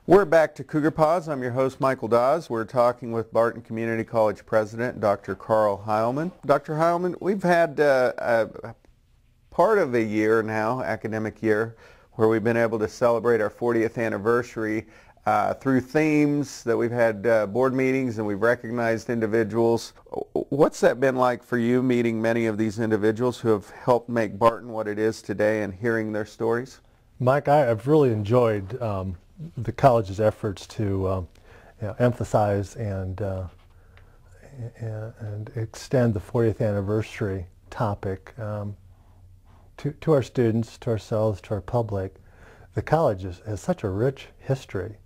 We're back to Cougar Pause. I'm your host, Michael Dawes. We're talking with Barton Community College President, Dr. Carl Heilman. Dr. Heilman, we've had a part of a year now, academic year, where we've been able to celebrate our 40th anniversary through themes that we've had board meetings and we've recognized individuals. What's that been like for you, meeting many of these individuals who have helped make Barton what it is today and hearing their stories? Mike, I've really enjoyed the college's efforts to emphasize and extend the 40th anniversary topic to our students, to ourselves, to our public. The college has such a rich history,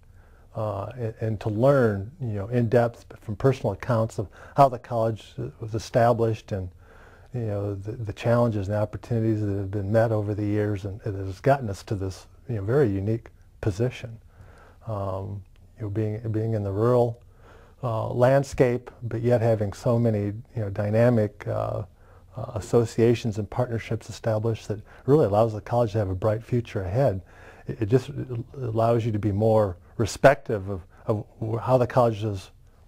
and to learn, in depth from personal accounts of how the college was established and the challenges and opportunities that have been met over the years, and it has gotten us to this very unique position. Being in the rural landscape, but yet having so many dynamic associations and partnerships established that really allows the college to have a bright future ahead. It just allows you to be more respective of how the college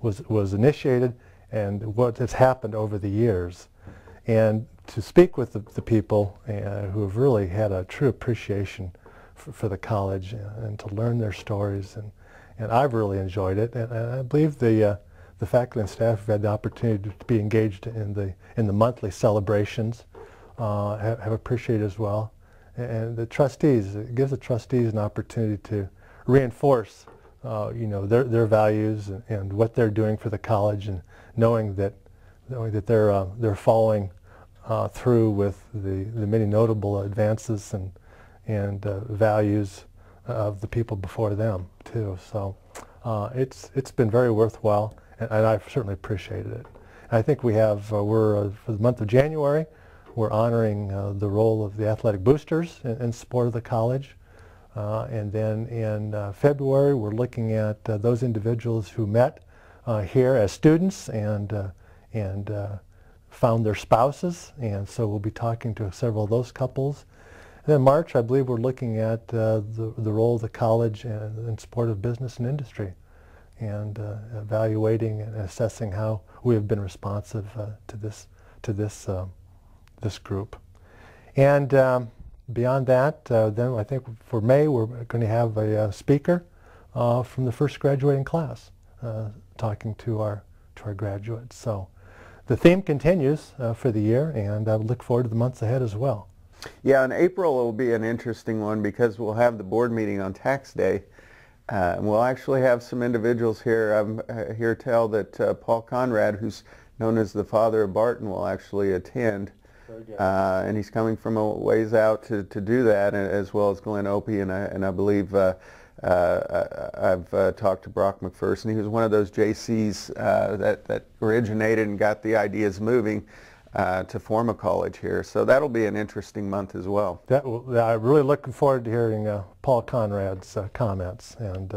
was initiated and what has happened over the years. And to speak with the people who have really had a true appreciation for the college and to learn their stories, and I've really enjoyed it, and I believe the faculty and staff have had the opportunity to be engaged in the monthly celebrations have appreciated as well, and the trustees, it gives the trustees an opportunity to reinforce their values and what they're doing for the college, and knowing that they're following through with the many notable advances and values of the people before them too. So it's been very worthwhile, and I've certainly appreciated it. And I think we have for the month of January, we're honoring the role of the athletic boosters in support of the college, and then in February we're looking at those individuals who met here as students and found their spouses, and so we'll be talking to several of those couples. And then March, I believe we're looking at the role of the college in support of business and industry, and evaluating and assessing how we have been responsive to this group. And beyond that, then I think for May we're going to have a speaker from the first graduating class talking to our graduates. So the theme continues for the year, and I look forward to the months ahead as well. Yeah, in April it will be an interesting one because we'll have the board meeting on tax day. And we'll actually have some individuals here. I'm here to tell that Paul Conrad, who's known as the father of Barton, will actually attend. And he's coming from a ways out to do that, as well as Glenn Opie, and I believe I've talked to Brock McPherson. He was one of those JCs that originated and got the ideas moving to form a college here. So that'll be an interesting month as well. I'm really looking forward to hearing Paul Conrad's comments and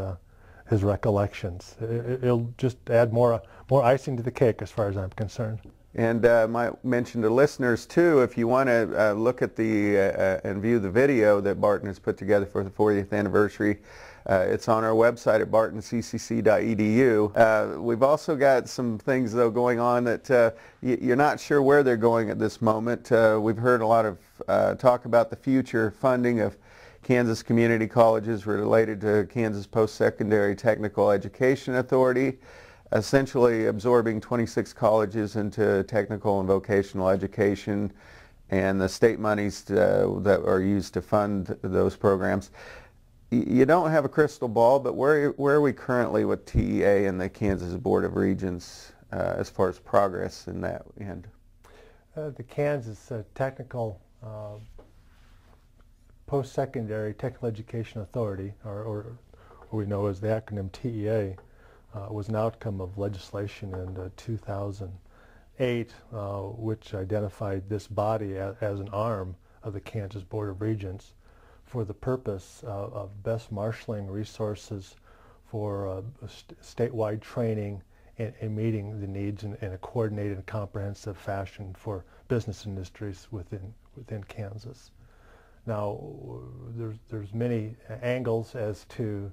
his recollections. It'll just add more icing to the cake as far as I'm concerned. And I might mention to listeners too, if you want to look at and view the video that Barton has put together for the 40th anniversary, it's on our website at bartoncc.edu. We've also got some things though going on that you're not sure where they're going at this moment. We've heard a lot of talk about the future funding of Kansas community colleges related to Kansas Post-Secondary Technical Education Authority, essentially absorbing 26 colleges into technical and vocational education, and the state monies that are used to fund those programs. You don't have a crystal ball, but where are we currently with TEA and the Kansas Board of Regents as far as progress in that end? The Kansas Technical Post-Secondary Technical Education Authority, or we know as the acronym TEA, was an outcome of legislation in 2008, which identified this body as an arm of the Kansas Board of Regents for the purpose of best marshaling resources for statewide training and meeting the needs in a coordinated and comprehensive fashion for business industries within Kansas. Now, there's many angles as to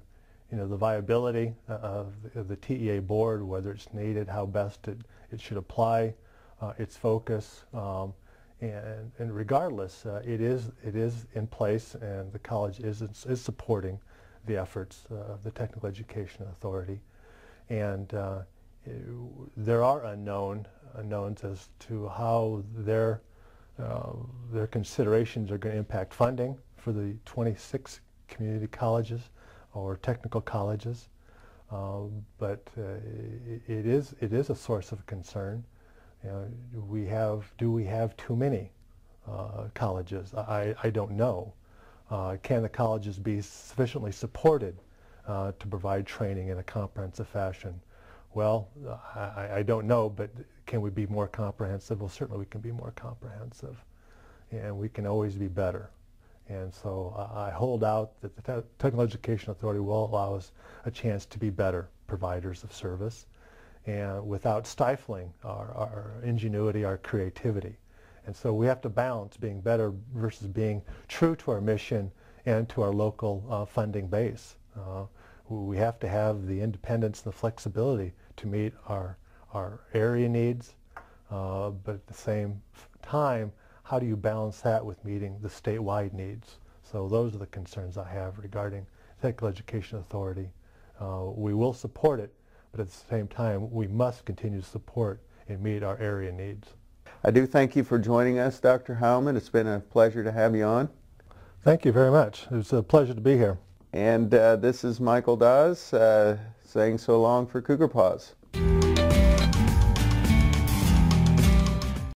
the viability of the TEA board, whether it's needed, how best it should apply its focus, and regardless, it is in place, and the college is supporting the efforts of the Technical Education Authority. And there are unknowns as to how their considerations are going to impact funding for the 26 community colleges or technical colleges, but it is a source of concern. Do we have too many colleges? I don't know. Can the colleges be sufficiently supported to provide training in a comprehensive fashion? Well, I don't know, but can we be more comprehensive? Well, certainly we can be more comprehensive, and we can always be better. And so I hold out that the Technical Education Authority will allow us a chance to be better providers of service, and without stifling our ingenuity, our creativity. And so we have to balance being better versus being true to our mission and to our local funding base. We have to have the independence and the flexibility to meet our area needs, but at the same time, how do you balance that with meeting the statewide needs? So those are the concerns I have regarding Technical Education Authority. We will support it, but at the same time, we must continue to support and meet our area needs. I do thank you for joining us, Dr. Heilman. It's been a pleasure to have you on. Thank you very much. It was a pleasure to be here. And this is Michael Dawes saying so long for Cougar Pause.